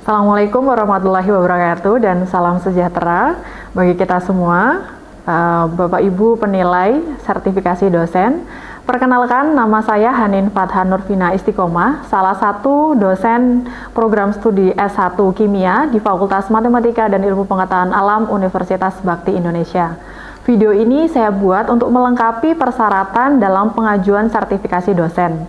Assalamualaikum warahmatullahi wabarakatuh dan salam sejahtera bagi kita semua, Bapak Ibu penilai sertifikasi dosen. Perkenalkan, nama saya Hanin Fathah Nurvina Istiqomah, salah satu dosen program studi S1 Kimia di Fakultas Matematika dan Ilmu Pengetahuan Alam Universitas Bakti Indonesia. Video ini saya buat untuk melengkapi persyaratan dalam pengajuan sertifikasi dosen,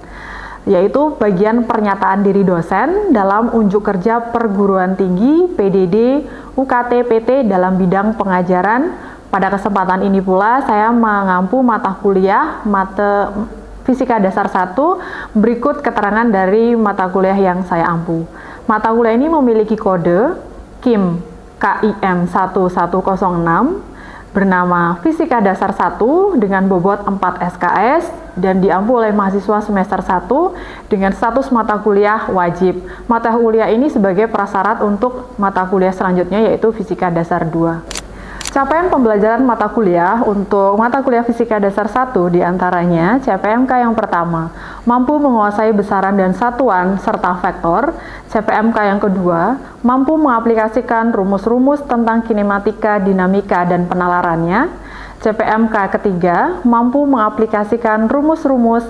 yaitu bagian pernyataan diri dosen dalam unjuk kerja perguruan tinggi, PDD, UKT, PT dalam bidang pengajaran. Pada kesempatan ini pula saya mengampu mata kuliah Fisika Dasar 1, berikut keterangan dari mata kuliah yang saya ampu. Mata kuliah ini memiliki kode KIM KIM 1106 bernama Fisika Dasar 1 dengan bobot 4 SKS dan diampu oleh mahasiswa semester 1 dengan status mata kuliah wajib. Mata kuliah ini sebagai prasyarat untuk mata kuliah selanjutnya, yaitu Fisika Dasar 2. Capaian pembelajaran mata kuliah untuk mata kuliah Fisika Dasar 1 diantaranya CPMK yang pertama, mampu menguasai besaran dan satuan serta vektor. CPMK yang kedua, mampu mengaplikasikan rumus-rumus tentang kinematika, dinamika, dan penalarannya. CPMK ketiga, mampu mengaplikasikan rumus-rumus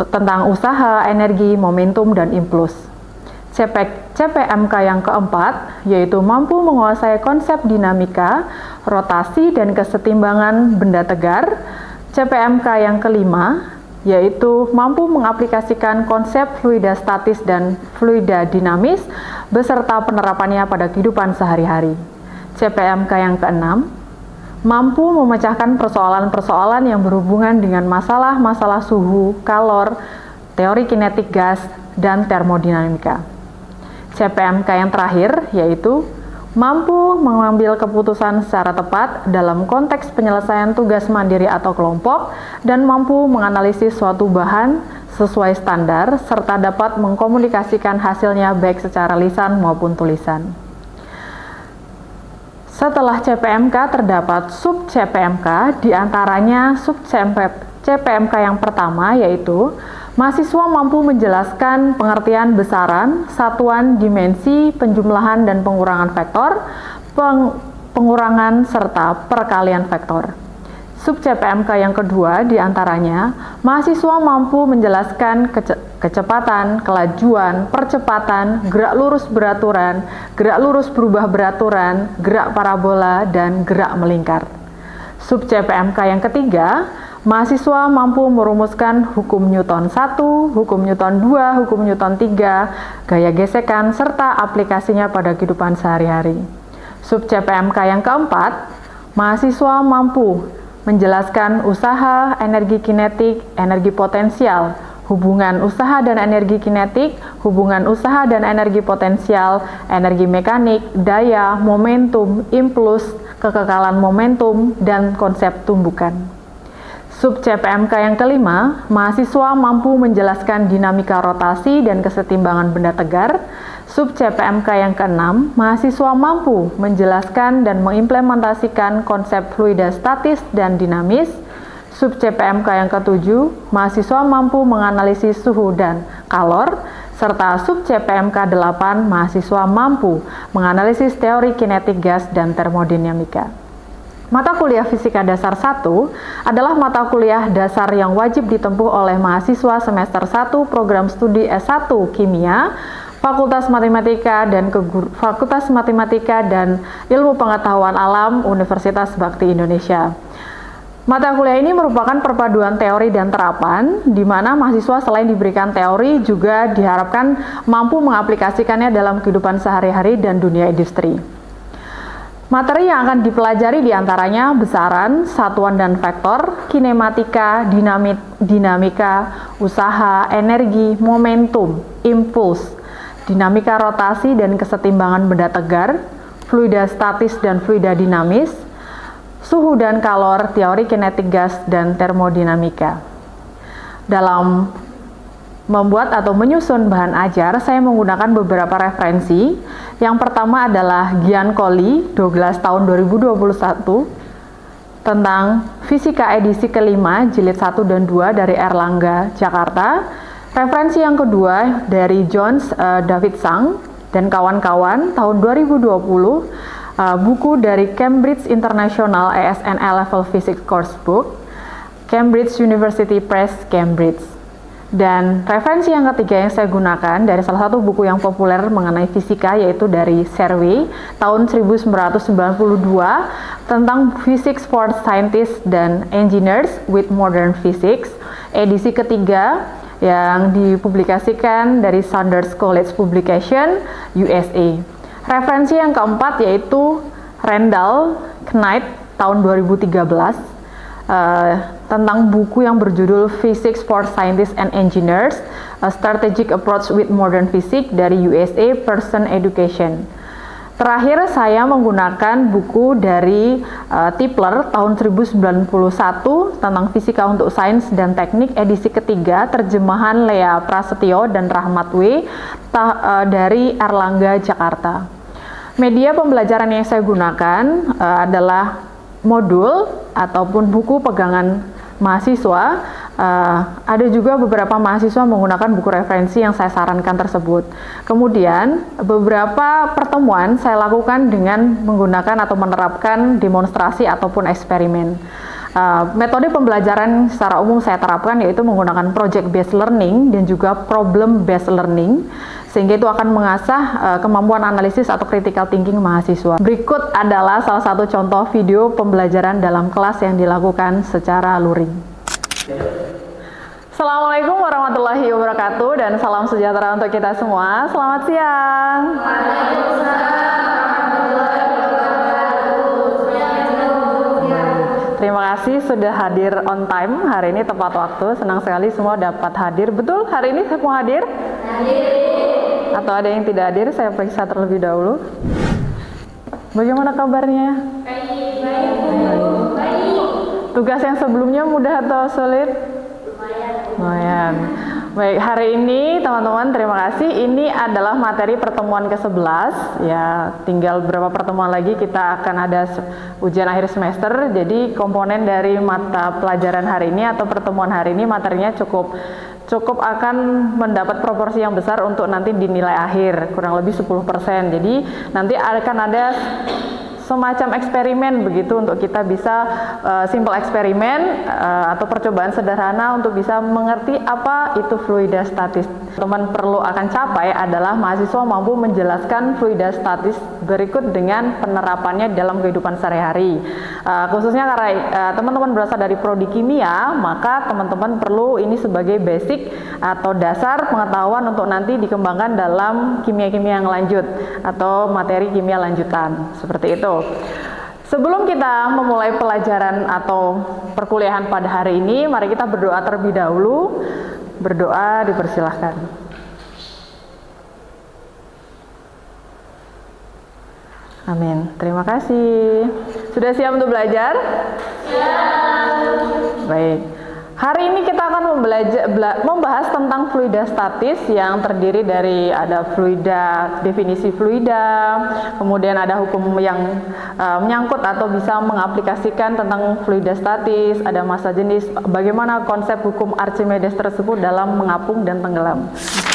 tentang usaha, energi, momentum, dan impuls. CPMK yang keempat, yaitu mampu menguasai konsep dinamika, rotasi, dan kesetimbangan benda tegar. CPMK yang kelima, yaitu mampu mengaplikasikan konsep fluida statis dan fluida dinamis beserta penerapannya pada kehidupan sehari-hari. CPMK yang keenam, mampu memecahkan persoalan-persoalan yang berhubungan dengan masalah-masalah suhu, kalor, teori kinetik gas, dan termodinamika. CPMK yang terakhir yaitu mampu mengambil keputusan secara tepat dalam konteks penyelesaian tugas mandiri atau kelompok dan mampu menganalisis suatu bahan sesuai standar serta dapat mengkomunikasikan hasilnya baik secara lisan maupun tulisan. Setelah CPMK terdapat sub CPMK, diantaranya sub CPMK yang pertama yaitu mahasiswa mampu menjelaskan pengertian besaran, satuan, dimensi, penjumlahan dan pengurangan vektor, pengurangan serta perkalian vektor. Sub CPMK yang kedua diantaranya, mahasiswa mampu menjelaskan kecepatan, kelajuan, percepatan, gerak lurus beraturan, gerak lurus berubah beraturan, gerak parabola, dan gerak melingkar. Sub CPMK yang ketiga, mahasiswa mampu merumuskan hukum Newton 1, hukum Newton 2, hukum Newton 3, gaya gesekan, serta aplikasinya pada kehidupan sehari-hari. Sub CPMK yang keempat, mahasiswa mampu menjelaskan usaha, energi kinetik, energi potensial, hubungan usaha dan energi kinetik, hubungan usaha dan energi potensial, energi mekanik, daya, momentum, impuls, kekekalan momentum, dan konsep tumbukan. Sub CPMK yang kelima, mahasiswa mampu menjelaskan dinamika rotasi dan kesetimbangan benda tegar. Sub CPMK yang keenam, mahasiswa mampu menjelaskan dan mengimplementasikan konsep fluida statis dan dinamis. Sub CPMK yang ketujuh, mahasiswa mampu menganalisis suhu dan kalor. Serta sub CPMK 8, mahasiswa mampu menganalisis teori kinetik gas dan termodinamika. Mata kuliah Fisika Dasar 1 adalah mata kuliah dasar yang wajib ditempuh oleh mahasiswa semester 1 program studi S1 Kimia, Fakultas Matematika dan Ilmu Pengetahuan Alam Universitas Bakti Indonesia. Mata kuliah ini merupakan perpaduan teori dan terapan, di mana mahasiswa selain diberikan teori juga diharapkan mampu mengaplikasikannya dalam kehidupan sehari-hari dan dunia industri. Materi yang akan dipelajari diantaranya besaran, satuan dan vektor, kinematika, dinamika, usaha, energi, momentum, impuls, dinamika rotasi dan kesetimbangan benda tegar, fluida statis dan fluida dinamis, suhu dan kalor, teori kinetik gas, dan termodinamika. Dalam membuat atau menyusun bahan ajar, saya menggunakan beberapa referensi. Yang pertama adalah Giancoli, Douglas tahun 2021, tentang Fisika edisi kelima, jilid 1 dan 2 dari Erlangga, Jakarta. Referensi yang kedua dari Jones, David Sang, dan kawan-kawan tahun 2020, buku dari Cambridge International ASN A-Level Physics Coursebook, Cambridge University Press, Cambridge. Dan referensi yang ketiga yang saya gunakan dari salah satu buku yang populer mengenai fisika, yaitu dari Survey tahun 1992 tentang Physics for Scientists dan Engineers with Modern Physics, edisi ketiga yang dipublikasikan dari Saunders College Publication, USA. Referensi yang keempat yaitu Randall Knight tahun 2013 tentang buku yang berjudul Physics for Scientists and Engineers, A Strategic Approach with Modern Physics dari USA Pearson Education. Terakhir saya menggunakan buku dari Tipler tahun 1091 tentang Fisika untuk Sains dan Teknik, edisi ketiga, terjemahan Lea Prasetyo dan Rahmat W. Dari Erlangga, Jakarta. Media pembelajaran yang saya gunakan adalah modul ataupun buku pegangan mahasiswa. Ada juga beberapa mahasiswa menggunakan buku referensi yang saya sarankan tersebut. Kemudian beberapa pertemuan saya lakukan dengan menggunakan atau menerapkan demonstrasi ataupun eksperimen. Metode pembelajaran secara umum saya terapkan yaitu menggunakan project based learning dan juga problem based learning, sehingga itu akan mengasah kemampuan analisis atau critical thinking mahasiswa. Berikut adalah salah satu contoh video pembelajaran dalam kelas yang dilakukan secara luring. Assalamualaikum warahmatullahi wabarakatuh dan salam sejahtera untuk kita semua. Selamat siang. Terima kasih sudah hadir on time hari ini, tepat waktu. Senang sekali semua dapat hadir. Betul, hari ini semua hadir? Hadir. Atau ada yang tidak hadir, saya periksa terlebih dahulu. Bagaimana kabarnya? Baik. Tugas yang sebelumnya mudah atau sulit? Lumayan. Baik, hari ini teman-teman terima kasih. Ini adalah materi pertemuan ke-11. Ya, tinggal beberapa pertemuan lagi kita akan ada ujian akhir semester. Jadi komponen dari mata pelajaran hari ini atau pertemuan hari ini materinya cukup akan mendapat proporsi yang besar untuk nanti dinilai akhir, kurang lebih 10%. Jadi nanti akan ada semacam eksperimen begitu untuk kita bisa simple eksperimen atau percobaan sederhana untuk bisa mengerti apa itu fluidastatis. Teman perlu akan capai adalah mahasiswa mampu menjelaskan fluidastatis berikut dengan penerapannya dalam kehidupan sehari-hari. Khususnya karena teman-teman berasal dari prodi kimia, maka teman-teman perlu ini sebagai basic atau dasar pengetahuan untuk nanti dikembangkan dalam kimia-kimia yang lanjut atau materi kimia lanjutan, seperti itu. Sebelum kita memulai pelajaran atau perkuliahan pada hari ini, mari kita berdoa terlebih dahulu. Berdoa dipersilahkan. Amin. Terima kasih. Sudah siap untuk belajar? Siap. Baik. Hari ini kita akan membahas tentang fluidastatis yang terdiri dari ada fluida, definisi fluida, kemudian ada hukum yang menyangkut atau bisa mengaplikasikan tentang fluidastatis, ada massa jenis, bagaimana konsep hukum Archimedes tersebut dalam mengapung dan tenggelam.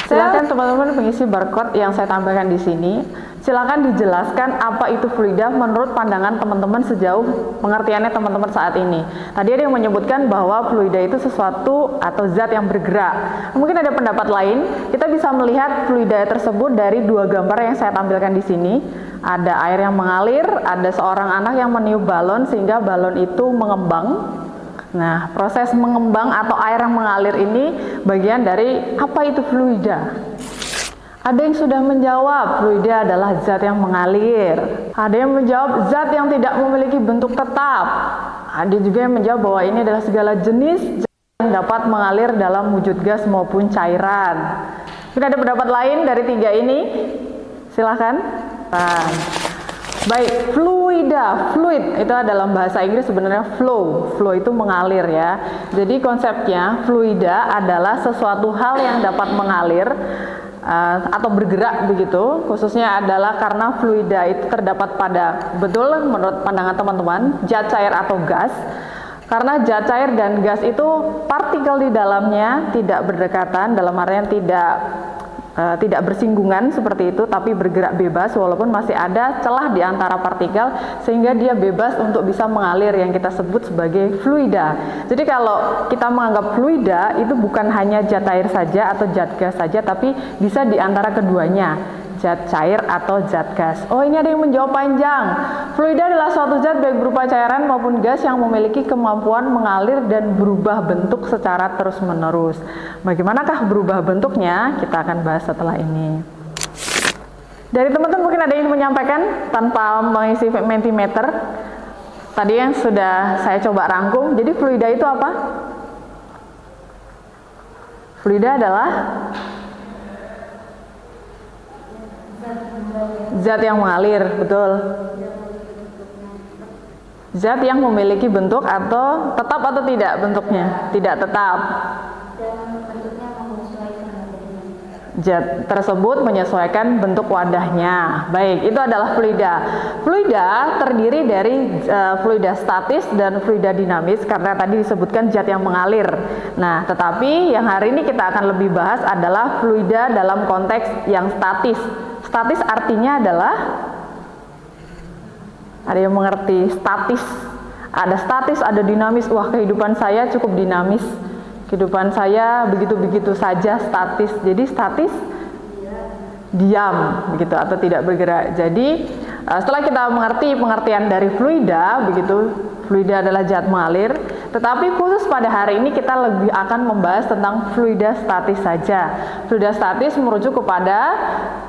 Silakan teman-teman mengisi barcode yang saya tampilkan di sini. Silakan dijelaskan apa itu fluida menurut pandangan teman-teman sejauh pengertiannya teman-teman saat ini. Tadi ada yang menyebutkan bahwa fluida itu sesuatu atau zat yang bergerak. Mungkin ada pendapat lain. Kita bisa melihat fluida tersebut dari dua gambar yang saya tampilkan di sini. Ada air yang mengalir, ada seorang anak yang meniup balon sehingga balon itu mengembang. Nah, proses mengembang atau air yang mengalir ini bagian dari apa itu fluida. Ada yang sudah menjawab, fluida adalah zat yang mengalir. Ada yang menjawab zat yang tidak memiliki bentuk tetap. Ada juga yang menjawab bahwa ini adalah segala jenis zat yang dapat mengalir dalam wujud gas maupun cairan. Mungkin ada pendapat lain dari tiga ini? Silahkan. Baik, fluida, fluid itu dalam bahasa Inggris sebenarnya flow itu mengalir ya. Jadi konsepnya fluida adalah sesuatu hal yang dapat mengalir atau bergerak begitu, khususnya adalah karena fluida itu terdapat pada, betul menurut pandangan teman-teman, zat cair atau gas. Karena zat cair dan gas itu partikel di dalamnya tidak berdekatan, dalam artian tidak tidak bersinggungan seperti itu, tapi bergerak bebas walaupun masih ada celah di antara partikel sehingga dia bebas untuk bisa mengalir, yang kita sebut sebagai fluida. Jadi kalau kita menganggap fluida itu bukan hanya zat air saja atau zat gas saja, tapi bisa di antara keduanya, zat cair atau zat gas. Oh, ini ada yang menjawab panjang. Fluida adalah suatu zat baik berupa cairan maupun gas yang memiliki kemampuan mengalir dan berubah bentuk secara terus-menerus. Bagaimanakah berubah bentuknya? Kita akan bahas setelah ini. Dari teman-teman mungkin ada yang menyampaikan tanpa mengisi Mentimeter. Tadi yang sudah saya coba rangkum. Jadi fluida itu apa? Fluida adalah zat yang mengalir, betul. Zat yang memiliki bentuk atau tetap atau tidak bentuknya? Tidak tetap. Zat tersebut menyesuaikan bentuk wadahnya. Baik, itu adalah fluida. Fluida terdiri dari fluida statis dan fluida dinamis karena tadi disebutkan zat yang mengalir. Nah, tetapi yang hari ini kita akan lebih bahas adalah fluida dalam konteks yang statis. Statis artinya adalah, ada yang mengerti statis? Ada statis, ada dinamis. Wah, kehidupan saya cukup dinamis. Kehidupan saya begitu-begitu saja statis. Jadi statis diam begitu atau tidak bergerak. Jadi setelah kita mengerti pengertian dari fluida, begitu, fluida adalah zat mengalir. Tetapi khusus pada hari ini kita lebih akan membahas tentang fluida statis saja. Fluida statis merujuk kepada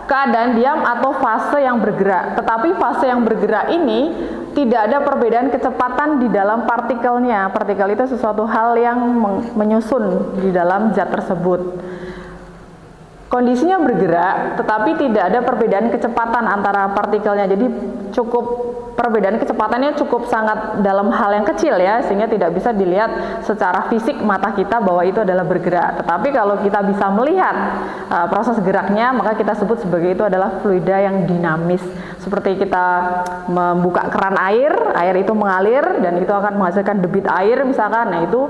keadaan diam atau fase yang bergerak. Tetapi fase yang bergerak ini tidak ada perbedaan kecepatan di dalam partikelnya. Partikel itu sesuatu hal yang menyusun di dalam zat tersebut. Kondisinya bergerak, tetapi tidak ada perbedaan kecepatan antara partikelnya. Jadi perbedaan kecepatannya cukup sangat dalam hal yang kecil ya, sehingga tidak bisa dilihat secara fisik mata kita bahwa itu adalah bergerak. Tetapi kalau kita bisa melihat proses geraknya, maka kita sebut sebagai itu adalah fluida yang dinamis. Seperti kita membuka keran air itu mengalir dan itu akan menghasilkan debit air misalkan. Nah, itu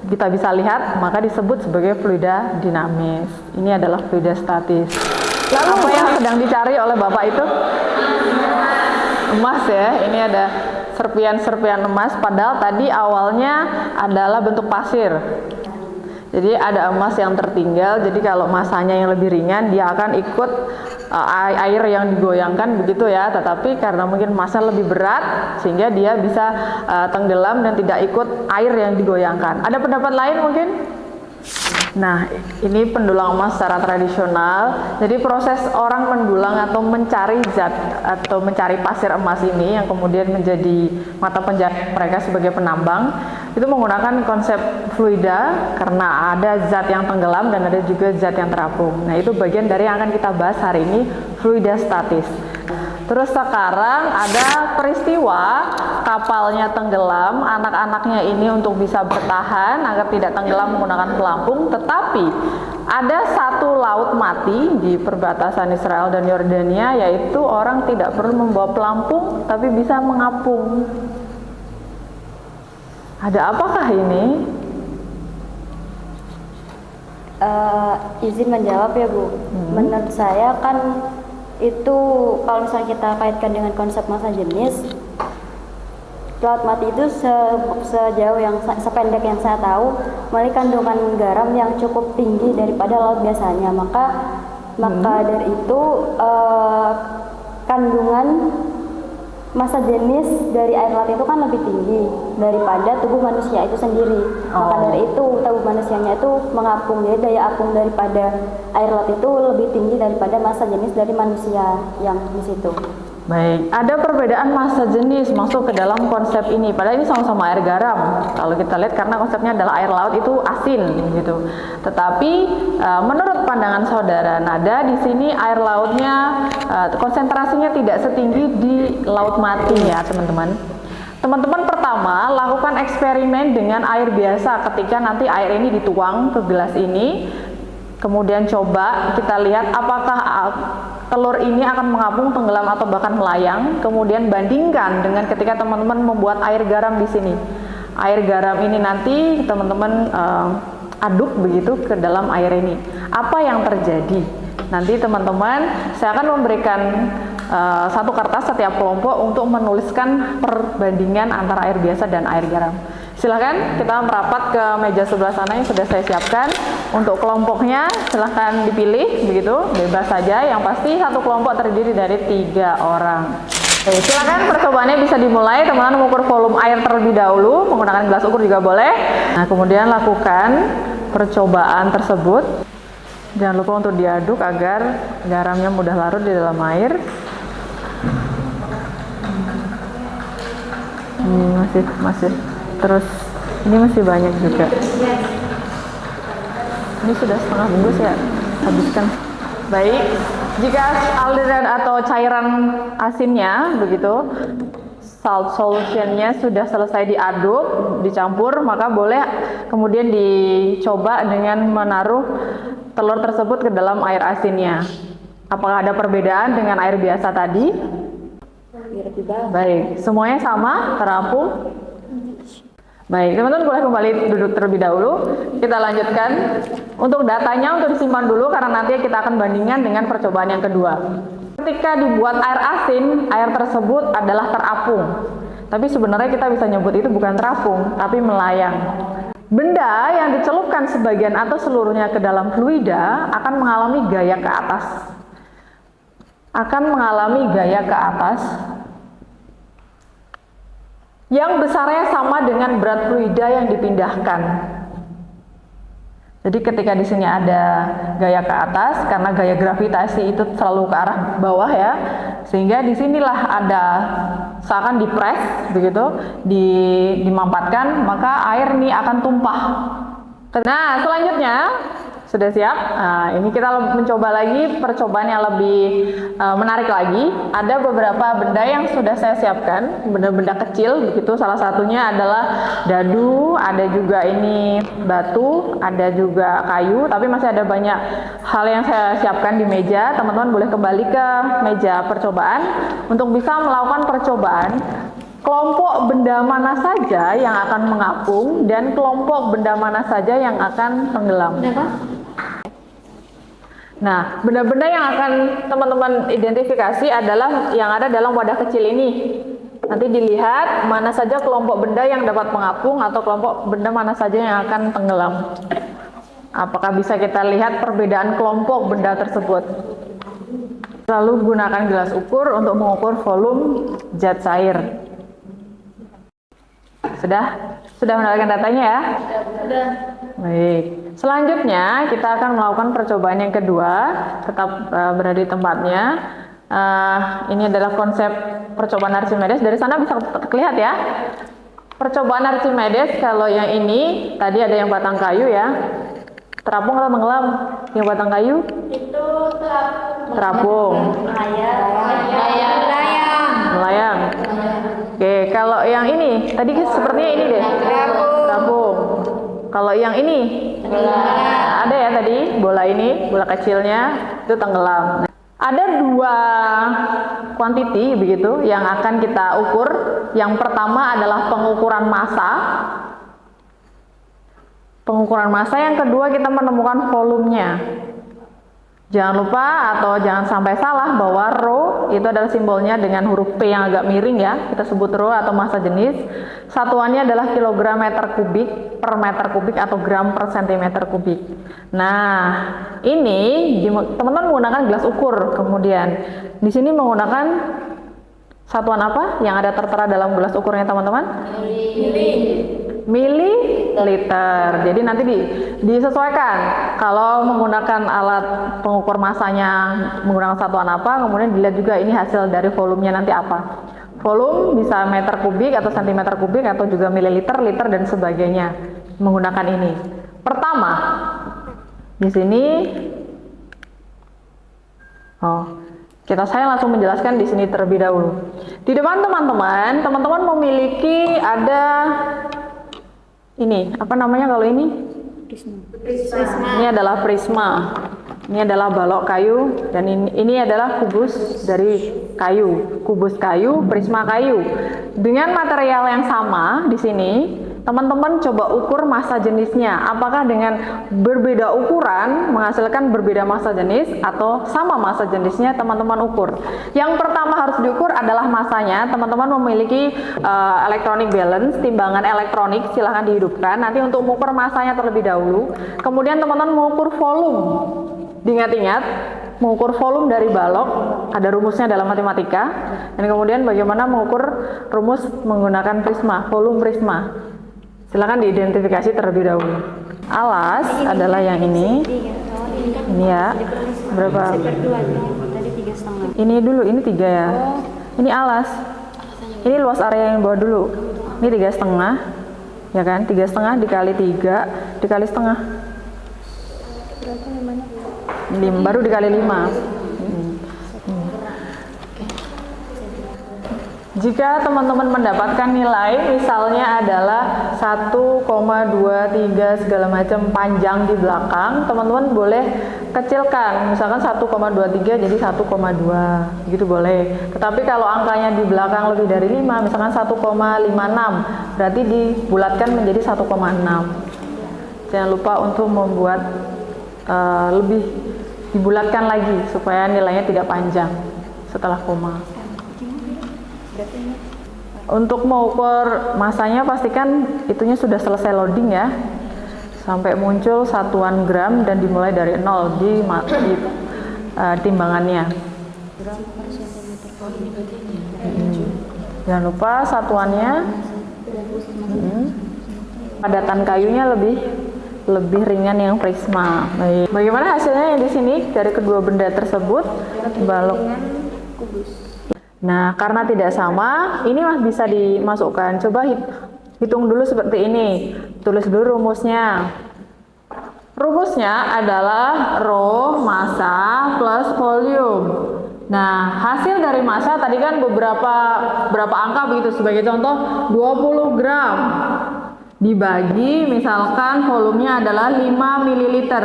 kita bisa lihat, maka disebut sebagai fluida dinamis. Ini adalah fluida statis. Lalu apa yang sedang dicari oleh Bapak itu? Emas ya. Ini ada serpian-serpian emas, padahal tadi awalnya adalah bentuk pasir. Jadi ada emas yang tertinggal. Jadi kalau masanya yang lebih ringan, dia akan ikut air yang digoyangkan begitu ya. Tetapi karena mungkin masanya lebih berat, sehingga dia bisa tenggelam dan tidak ikut air yang digoyangkan. Ada pendapat lain mungkin? Nah, ini pendulang emas secara tradisional. Jadi proses orang mendulang atau mencari zat atau mencari pasir emas ini yang kemudian menjadi mata pencarian mereka sebagai penambang, itu menggunakan konsep fluida karena ada zat yang tenggelam dan ada juga zat yang terapung. Nah, itu bagian dari yang akan kita bahas hari ini, fluida statis. Terus sekarang ada peristiwa kapalnya tenggelam, anak-anaknya ini untuk bisa bertahan agar tidak tenggelam menggunakan pelampung, tetapi ada satu laut mati di perbatasan Israel dan Yordania, yaitu orang tidak perlu membawa pelampung tapi bisa mengapung. Ada apakah ini? Izin menjawab ya Bu. Menurut saya kan itu kalau misalnya kita kaitkan dengan konsep massa jenis, laut mati itu sejauh yang sependek yang saya tahu memiliki kandungan garam yang cukup tinggi daripada laut biasanya. Maka dari itu kandungan massa jenis dari air laut itu kan lebih tinggi daripada tubuh manusia itu sendiri. Maka dari itu tubuh manusianya itu mengapung, jadi daya apung daripada air laut itu lebih tinggi daripada massa jenis dari manusia yang di situ. Baik, ada perbedaan massa jenis masuk ke dalam konsep ini. Padahal ini sama-sama air garam. Kalau kita lihat karena konsepnya adalah air laut itu asin gitu. Tetapi menurut pandangan saudara Nada di sini air lautnya konsentrasinya tidak setinggi di laut mati ya, teman-teman. Teman-teman pertama lakukan eksperimen dengan air biasa ketika nanti air ini dituang ke gelas ini. Kemudian coba kita lihat apakah telur ini akan mengapung, tenggelam atau bahkan melayang. Kemudian bandingkan dengan ketika teman-teman membuat air garam di sini. Air garam ini nanti teman-teman aduk begitu ke dalam air ini. Apa yang terjadi? Nanti teman-teman, saya akan memberikan satu kertas setiap kelompok untuk menuliskan perbandingan antara air biasa dan air garam. Silahkan kita merapat ke meja sebelah sana yang sudah saya siapkan. Untuk kelompoknya silahkan dipilih, begitu, bebas saja. Yang pasti satu kelompok terdiri dari 3 orang. Oke, silakan percobaannya bisa dimulai. Teman-teman mengukur volume air terlebih dahulu, menggunakan gelas ukur juga boleh. Nah, kemudian lakukan percobaan tersebut. Jangan lupa untuk diaduk agar garamnya mudah larut di dalam air. Ini masih terus, ini masih banyak juga. Ini sudah setengah bungkus ya, habiskan. Baik, jika aliran atau cairan asinnya begitu, salt solutionnya sudah selesai diaduk, dicampur, maka boleh kemudian dicoba dengan menaruh telur tersebut ke dalam air asinnya. Apakah ada perbedaan dengan air biasa tadi? Baik, semuanya sama, terapung. Baik, teman-teman boleh kembali duduk terlebih dahulu. Kita lanjutkan. Untuk datanya untuk disimpan dulu karena nanti kita akan bandingkan dengan percobaan yang kedua. Ketika dibuat air asin, air tersebut adalah terapung. Tapi sebenarnya kita bisa nyebut itu bukan terapung, tapi melayang. Benda yang dicelupkan sebagian atau seluruhnya ke dalam fluida akan mengalami gaya ke atas. Yang besarnya sama dengan berat fluida yang dipindahkan. Jadi ketika di sini ada gaya ke atas, karena gaya gravitasi itu selalu ke arah bawah ya, sehingga disinilah ada seakan dipres begitu, dimampatkan, maka air ini akan tumpah. Nah, selanjutnya sudah siap. Nah, ini kita mencoba lagi percobaan yang lebih menarik lagi. Ada beberapa benda yang sudah saya siapkan, benda-benda kecil begitu. Salah satunya adalah dadu, ada juga ini batu, ada juga kayu. Tapi masih ada banyak hal yang saya siapkan di meja. Teman-teman boleh kembali ke meja percobaan untuk bisa melakukan percobaan. Kelompok benda mana saja yang akan mengapung dan kelompok benda mana saja yang akan tenggelam. Nah, benda-benda yang akan teman-teman identifikasi adalah yang ada dalam wadah kecil ini. Nanti dilihat mana saja kelompok benda yang dapat mengapung atau kelompok benda mana saja yang akan tenggelam. Apakah bisa kita lihat perbedaan kelompok benda tersebut? Lalu gunakan gelas ukur untuk mengukur volume zat cair. Sudah mendapatkan datanya ya? Sudah. Baik. Selanjutnya kita akan melakukan percobaan yang kedua, tetap berada di tempatnya. Ini adalah konsep percobaan Archimedes. Dari sana bisa terlihat ya. Percobaan Archimedes, kalau yang ini tadi ada yang batang kayu ya. Terapung atau tenggelam? Yang batang kayu? Itu terapung. Melayang. Oke, kalau yang ini tadi sepertinya ini deh. Terapung. Kalau yang ini ada ya tadi bola ini, bola kecilnya itu tenggelam. Ada 2 kuantiti begitu yang akan kita ukur. Yang pertama adalah pengukuran massa. Yang kedua kita menemukan volumenya. Jangan lupa atau jangan sampai salah bahwa rho itu adalah simbolnya dengan huruf P yang agak miring ya. Kita sebut rho atau massa jenis. Satuannya adalah kilogram meter kubik per meter kubik atau gram per sentimeter kubik. Nah, ini teman-teman menggunakan gelas ukur. Kemudian di sini menggunakan satuan apa yang ada tertera dalam gelas ukurnya teman-teman? Mililiter. Jadi nanti disesuaikan. Kalau menggunakan alat pengukur massanya menggunakan satuan apa, kemudian dilihat juga ini hasil dari volumenya nanti apa. Volume bisa meter kubik atau sentimeter kubik atau juga mililiter, liter dan sebagainya menggunakan ini. Pertama, di sini saya langsung menjelaskan di sini terlebih dahulu. Di depan teman-teman memiliki ada ini, apa namanya kalau ini? Prisma. Ini adalah prisma. Ini adalah balok kayu dan ini adalah kubus dari kayu. Kubus kayu, prisma kayu. Dengan material yang sama di sini, Teman-teman coba ukur massa jenisnya, apakah dengan berbeda ukuran menghasilkan berbeda massa jenis atau sama massa jenisnya teman-teman ukur. Yang pertama harus diukur adalah massanya. Teman-teman memiliki electronic balance, timbangan elektronik, silahkan dihidupkan. Nanti untuk mengukur massanya terlebih dahulu. Kemudian teman-teman mengukur volume. Diingat-ingat, mengukur volume dari balok, ada rumusnya dalam matematika. Dan kemudian bagaimana mengukur rumus menggunakan prisma, volume prisma. Silakan diidentifikasi terlebih dahulu. Alas adalah yang ini. Ini ya. Berapa? Ini dulu, ini 3 ya. Ini alas. Ini luas area yang bawah dulu. Ini 3,5. Ya kan? 3,5 dikali 3 dikali setengah. Baru dikali 5. Jika teman-teman mendapatkan nilai misalnya adalah 1,23 segala macam panjang di belakang, teman-teman boleh kecilkan, misalkan 1,23 jadi 1,2 gitu boleh. Tetapi kalau angkanya di belakang lebih dari 5, misalkan 1,56, berarti dibulatkan menjadi 1,6. Jangan lupa untuk membuat lebih dibulatkan lagi supaya nilainya tidak panjang setelah koma. Untuk mengukur massanya pastikan itunya sudah selesai loading ya, sampai muncul satuan gram dan dimulai dari 0 di timbangannya. Jangan lupa satuannya. Padatan kayunya lebih ringan yang prisma. Baik. Bagaimana hasilnya yang di sini dari kedua benda tersebut? Balok. Nah, karena tidak sama, ini bisa dimasukkan. Coba hitung dulu seperti ini. Tulis dulu rumusnya. Rumusnya adalah rho massa plus volume. Nah, hasil dari massa tadi kan berapa angka begitu. Sebagai contoh 20 gram dibagi misalkan volumenya adalah 5 ml.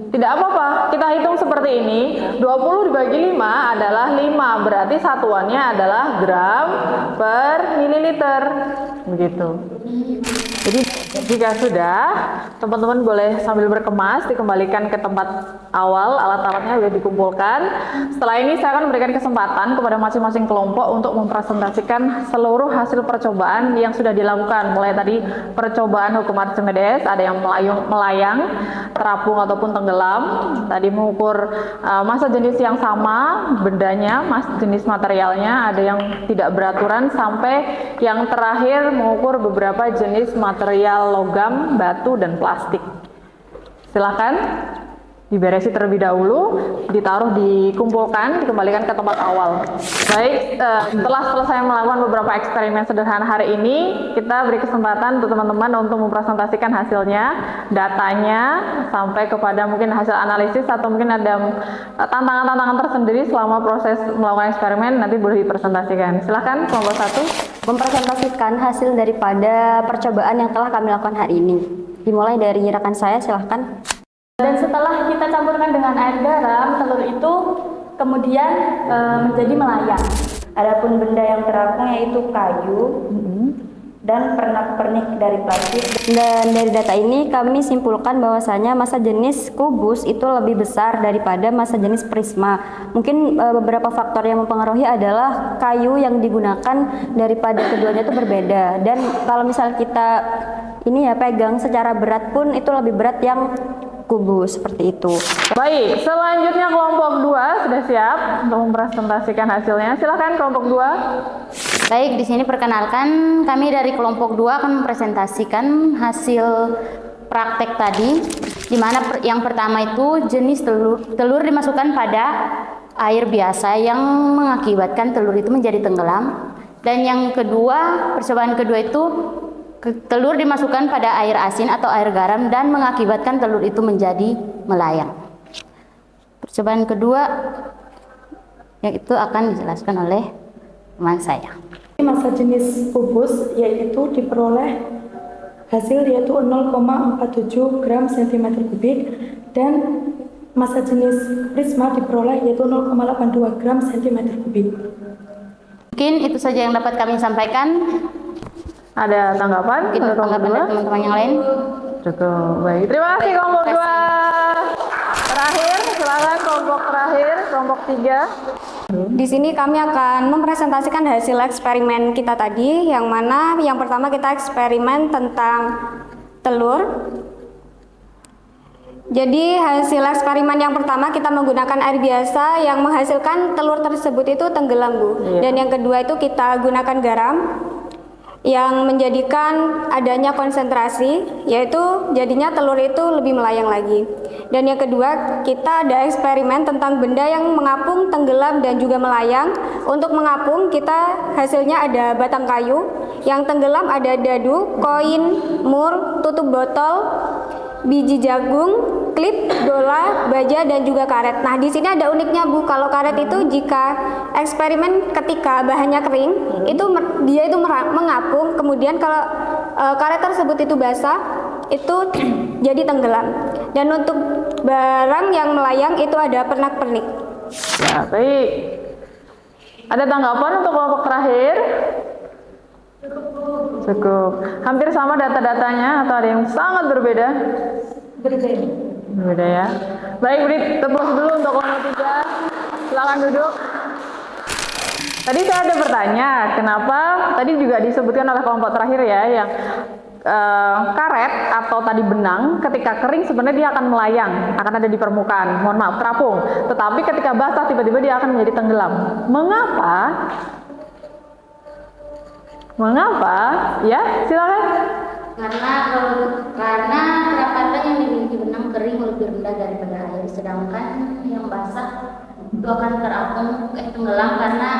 Tidak apa-apa, kita hitung seperti ini. 20 dibagi 5 adalah 5, berarti satuannya adalah gram per mililiter. Begitu. Jadi jika sudah, teman-teman boleh sambil berkemas dikembalikan ke tempat awal, alat-alatnya sudah dikumpulkan. Setelah ini saya akan memberikan kesempatan kepada masing-masing kelompok untuk mempresentasikan seluruh hasil percobaan yang sudah dilakukan. Mulai tadi percobaan hukum Archimedes, ada yang melayang, terapung ataupun tenggelam. Tadi mengukur massa jenis yang sama, bendanya, jenis materialnya, ada yang tidak beraturan, sampai yang terakhir mengukur beberapa jenis material logam, batu, dan plastik. Silahkan diberesi terlebih dahulu, ditaruh, dikumpulkan, dikembalikan ke tempat awal. Baik, setelah selesai melakukan beberapa eksperimen sederhana hari ini, kita beri kesempatan untuk teman-teman untuk mempresentasikan hasilnya, datanya, sampai kepada mungkin hasil analisis atau mungkin ada tantangan-tantangan tersendiri selama proses melakukan eksperimen, nanti boleh dipresentasikan. Silahkan kelompok 1 mempresentasikan hasil daripada percobaan yang telah kami lakukan hari ini. Dimulai dari rekan saya, silahkan. Dan setelah kita campurkan dengan air garam, telur itu kemudian menjadi melayang. Adapun benda yang terapung yaitu kayu dan pernak-pernik dari plastik. Dan dari data ini kami simpulkan bahwasanya massa jenis kubus itu lebih besar daripada massa jenis prisma. Mungkin beberapa faktor yang mempengaruhi adalah kayu yang digunakan daripada keduanya itu berbeda. Dan kalau misalnya kita pegang secara berat pun itu lebih berat yang kubus, seperti itu. Baik, selanjutnya kelompok 2 sudah siap untuk mempresentasikan hasilnya. Silakan kelompok 2. Baik, di sini perkenalkan kami dari kelompok 2 akan mempresentasikan hasil praktek tadi, di mana yang pertama itu jenis telur dimasukkan pada air biasa yang mengakibatkan telur itu menjadi tenggelam, dan yang kedua, percobaan kedua itu telur dimasukkan pada air asin atau air garam dan mengakibatkan telur itu menjadi melayang. Percobaan kedua yang itu akan dijelaskan oleh teman saya. Massa jenis kubus yaitu diperoleh hasil yaitu 0,47 gram cm kubik, dan massa jenis prisma diperoleh yaitu 0,82 gram cm kubik. Mungkin itu saja yang dapat kami sampaikan. Ada tanggapan Mungkin untuk kelompok tanggapan 2? dari teman-teman yang lain. Cukup, baik. Terima kasih kelompok 2. Terakhir, silakan kelompok terakhir, kelompok 3. Di sini kami akan mempresentasikan hasil eksperimen kita tadi, yang mana yang pertama kita eksperimen tentang telur. Jadi hasil eksperimen yang pertama kita menggunakan air biasa yang menghasilkan telur tersebut itu tenggelam, Bu. Iya. Dan yang kedua itu kita gunakan garam yang menjadikan adanya konsentrasi, yaitu jadinya telur itu lebih melayang lagi. Dan yang kedua, kita ada eksperimen tentang benda yang mengapung, tenggelam, dan juga melayang. Untuk mengapung, kita hasilnya ada batang kayu, yang tenggelam ada dadu, koin, mur, tutup botol, biji jagung, klip, bola, baja, dan juga karet. Nah, di sini ada uniknya, Bu. Kalau karet itu jika eksperimen ketika bahannya kering, itu dia itu mengapung. Kemudian kalau karet tersebut itu basah, itu jadi tenggelam. Dan untuk barang yang melayang itu ada pernak-pernik. Ya, baik. Ada tanggapan untuk kelompok terakhir? Cukup. Hampir sama data-datanya atau ada yang sangat berbeda? Berbeda ya. Baik, beri tepuk dulu untuk kelompok 3. Silakan duduk. Tadi saya ada bertanya, kenapa tadi juga disebutkan oleh kelompok terakhir ya, yang karet atau tadi benang ketika kering sebenarnya dia akan melayang, akan ada di permukaan, mohon maaf, terapung. Tetapi ketika basah tiba-tiba dia akan menjadi tenggelam. Mengapa? Mengapa? Ya, silakan. Karena kerapatan yang dimiliki benang kering lebih rendah daripada air, sedangkan yang basah itu akan terapung tenggelam karena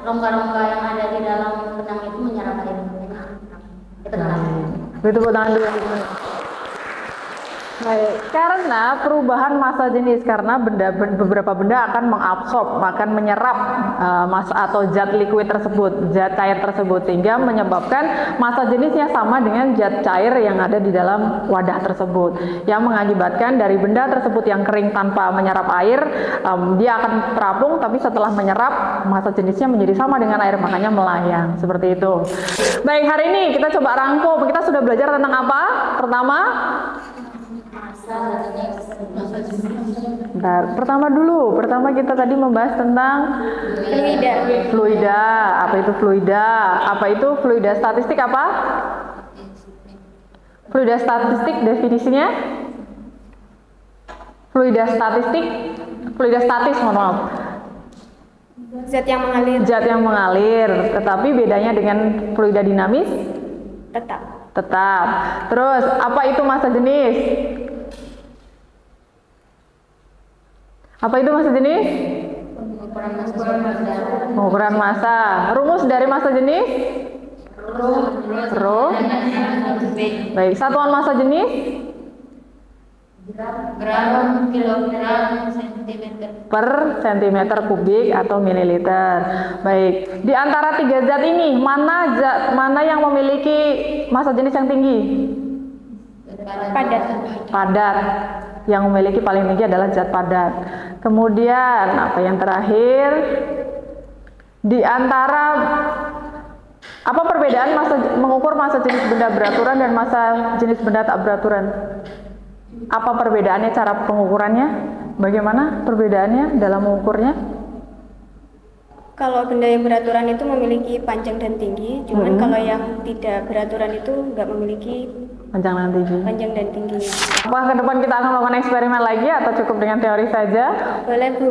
rongga-rongga yang ada di dalam benang itu menyerap air. Tenggelam. Tepuk tangan dulu. Baik, karena perubahan massa jenis, karena beberapa benda akan mengabsorb, akan menyerap massa atau zat liquid tersebut, zat cair tersebut, sehingga menyebabkan massa jenisnya sama dengan zat cair yang ada di dalam wadah tersebut, yang mengakibatkan dari benda tersebut yang kering tanpa menyerap air, dia akan terapung, tapi setelah menyerap massa jenisnya menjadi sama dengan air, makanya melayang, seperti itu. Baik, hari ini kita coba rangkum, kita sudah belajar tentang apa? Pertama, pertama kita tadi membahas tentang fluida. Apa itu fluida? Apa itu fluida statistik apa? Fluida statistik definisinya? Fluida statis, mohon maaf. Zat yang mengalir. Zat yang mengalir, tetapi bedanya dengan fluida dinamis? Tetap. Terus, apa itu massa jenis? Apa itu massa jenis? Pengukuran massa. Rumus dari massa jenis? Rho. Baik, satuan massa jenis? Gram, kilogram, sentimeter Per sentimeter kubik atau mililiter. Baik, di antara tiga zat ini mana yang memiliki massa jenis yang tinggi? Padat. Yang memiliki paling tinggi adalah zat padat. Kemudian apa yang terakhir? Di antara apa perbedaan mengukur massa jenis benda beraturan dan massa jenis benda tak beraturan? Apa perbedaannya, cara pengukurannya? Bagaimana perbedaannya dalam mengukurnya? Kalau benda yang beraturan itu memiliki panjang dan tinggi, cuman kalau yang tidak beraturan itu nggak memiliki Panjang dan tingginya. Apakah ke depan kita akan melakukan eksperimen lagi atau cukup dengan teori saja? Boleh, Bu.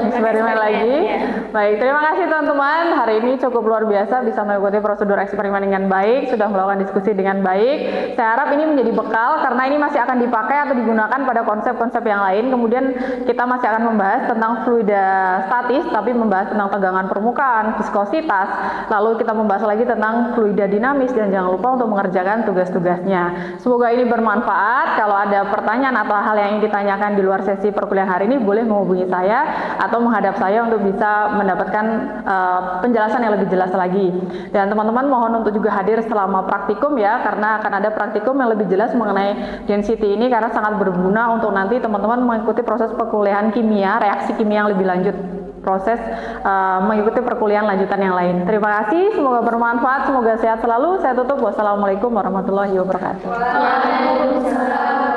Eksperimen lagi. Ya. Baik, terima kasih teman-teman. Hari ini cukup luar biasa bisa mengikuti prosedur eksperimen dengan baik, sudah melakukan diskusi dengan baik. Saya harap ini menjadi bekal karena ini masih akan dipakai atau digunakan pada konsep-konsep yang lain. Kemudian kita masih akan membahas tentang fluida statis, tapi membahas tentang tegangan permukaan, viskositas. Lalu kita membahas lagi tentang fluida dinamis dan jangan lupa untuk mengerjakan tugas-tugasnya. Semoga ini bermanfaat. Kalau ada pertanyaan atau hal yang ingin ditanyakan di luar sesi perkuliahan hari ini, boleh menghubungi saya atau menghadap saya untuk bisa mendapatkan penjelasan yang lebih jelas lagi. Dan teman-teman mohon untuk juga hadir selama praktikum ya, karena akan ada praktikum yang lebih jelas mengenai density ini karena sangat berguna untuk nanti teman-teman mengikuti proses perkuliahan kimia, reaksi kimia yang lebih lanjut. proses mengikuti perkuliahan lanjutan yang lain. Terima kasih, semoga bermanfaat, semoga sehat selalu. Saya tutup. Wassalamualaikum warahmatullahi wabarakatuh. Waalaikumsalam.